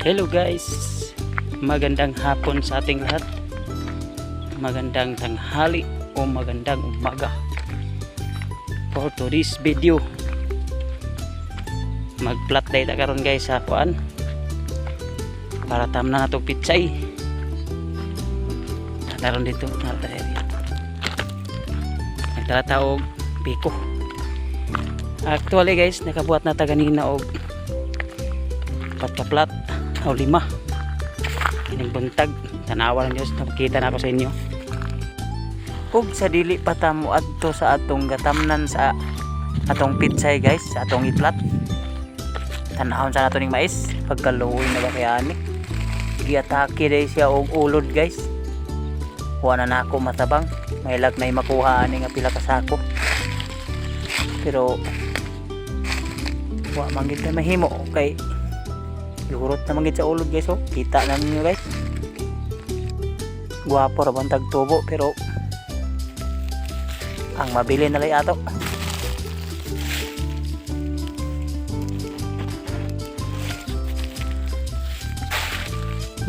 Hello guys, magandang hapon sa ating lahat, magandang tanghali o magandang umaga. For today's video, mag-flat day ta karon guys sa kuan para tamna na itong pitsay. Nataron dito nagtatawag piko. Actually guys, nakabuhat na ta ganina og pagka-flat o 5 ining buntag. Tanawa lang Diyos, nakikita na ako sa inyo. Ug sa dili pa ta mo adto sa atong gatamnan sa atong pitsay guys, sa atong i-flat. Tanahon sa nato ning mais pagkaluoy na ba kaya ani. Giatake day siya og ulod guys. Wala na ako matabang, may lag na makuha ani nga pila ka sako. Pero wa man gid mahimo kay lurot na mangit sa ulod guys. Oh, kita na ninyo guys. Guwapo ra bantag tubo pero ang mabili na lay ato.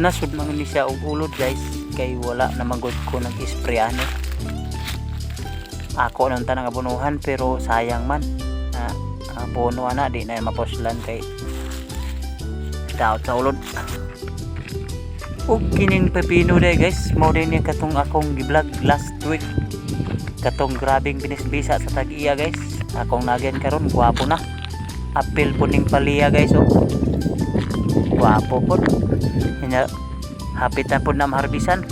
Nasud man ni siya og ulod guys kay wala na magud ko nag-spray ani. Ako nang tanang abunuhan pero sayang man. Abono ana di na mapuslan kay daot sa ulod. Ug kining pepino day guys, mao din yung katong akong gi-vlog last week. Katong grabing binisbisa sa tag-iya guys. Akong nagyan karon guwapo na. Apil po ning paliya guys. Oh, guwapo po. Nya hapit na po na maharbisan.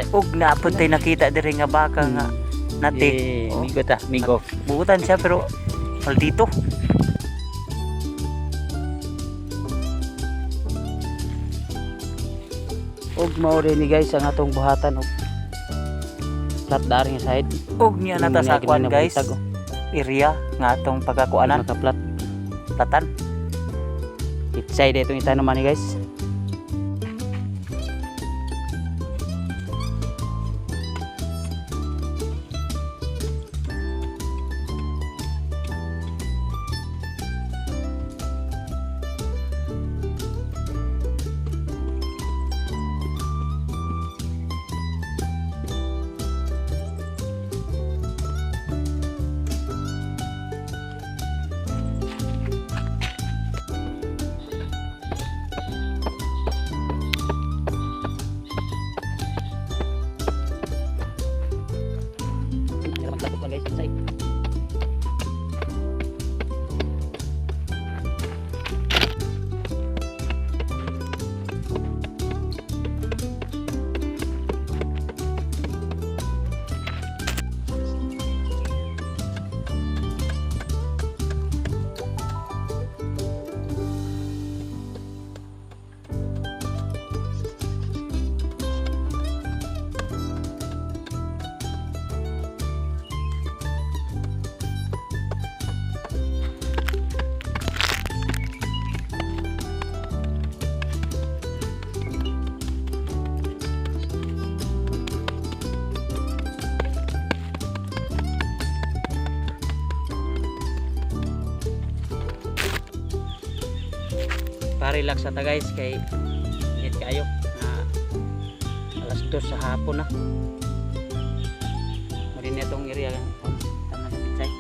Ug naapod tay nakita diri nga baka nga nati. Migo ta, migo. Buutan siya pero maldito. Og mao rin ni guys ang atong buhatan og flat daring side. Og niya nata sa kwan guys. Area nga atong pagkakuanan maka-flat platan. Pitsay dito itong itanom ni guys. Pa-relax ata guys kay init kayo. Alas 2 sa hapon na. Mari na itong area tanan sa pitsay.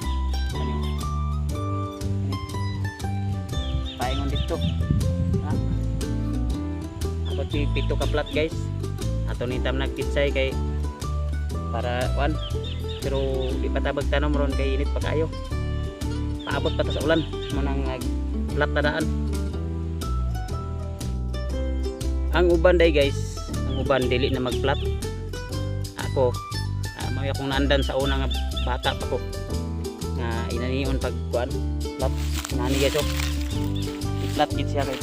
Paingon dito. Ako pito ka plat guys. Ato ni tam nagpitsay kay para one. Pero di pa tabag tanom ron kay init pa kayo. Paabot pa ta sa ulan mo nang flat na daan. Ang uban day guys, ang uban dili na mag-flat. Ako, may akong naandan sa una nga bata pa ko. Nga inanion pag kuan, flat. Nani guys, oh. I-flat gid siya guys.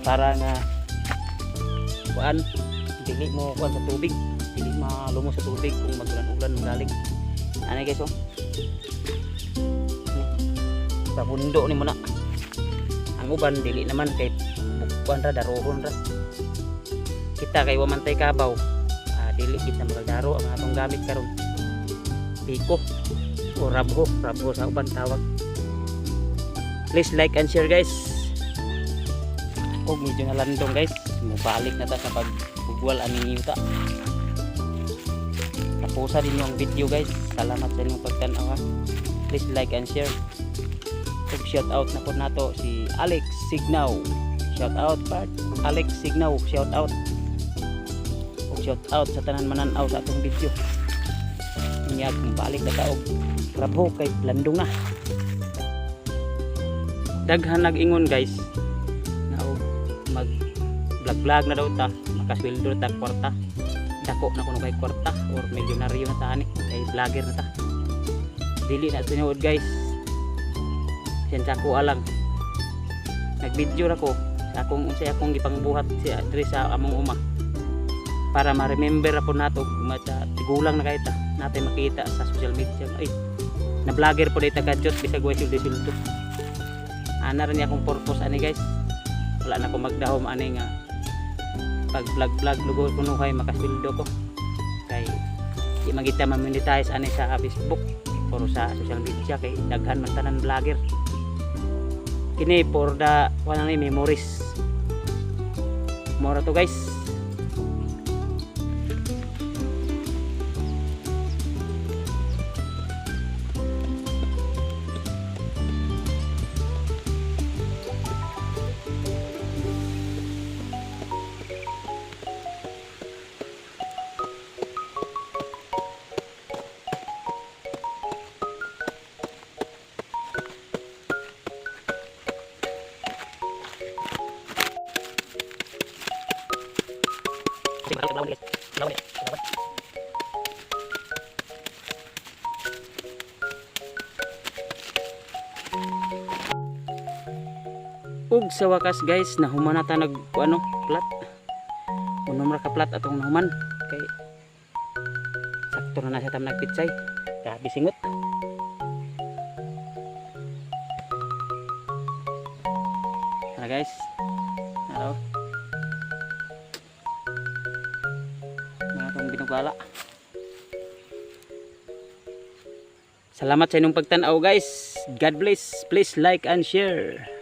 Para nga kuan, dili mo kuan sa tubig, dili malumo sa tubig kung magulan-ulan magaling. Ani guys, oh. Sa bundo ni mo na. Ang uban dili naman kay kuan ra darohon ra. Kita kay wamantay kabaw, dili kita magdaro ang atong gamit karon. Piko o rabho sa uban tawag. Please like and share guys. og medyo nalandong guys. Mubalik na ta sa pagbugwal aning yuta. Tapusa din yung video guys. Salamat sa inyong pagtanaw ha. Please like and share. Shout out na po nato si Alex Signaw. Shout out part Alex Signaw, shout out. Og shout out sa tanan mananaw sa atong video. Inyag balik na ta og krabho kay landong na. Daghan nag-ingon guys na mag vlog na daw ta, makasweldo ta kwarta. Dako na kuno kay kwarta or milyonaryo na ta ani kay vlogger na ta. Dili na tinuod guys. Sensya ko alang nag-video ra ko sa akong unsay akong gipangbuhat si diri sa among uma para ma-remember po nato tigulang na kahit natin makita sa social media ay na vlogger po dito kadyot bisag way suldo ana rin akong purpose ani guys. Wala na ko magdahom ani nga pag vlog lugo kuno kay makasweldo ko kay di magita ma-monetize ani sa Facebook or sa social media kay daghan man tanan vlogger. Kini for the wala ni memories. Mora to guys. Ug sa wakas guys nahuman na ta nag ano plat. Unom ra ka plat atong nahuman kay sakto na siya tam nagpitsay. Grabe singot. Tara guys. Hello. Mga binugala. Salamat sa inyong pagtanaw guys. God bless. Please like and share.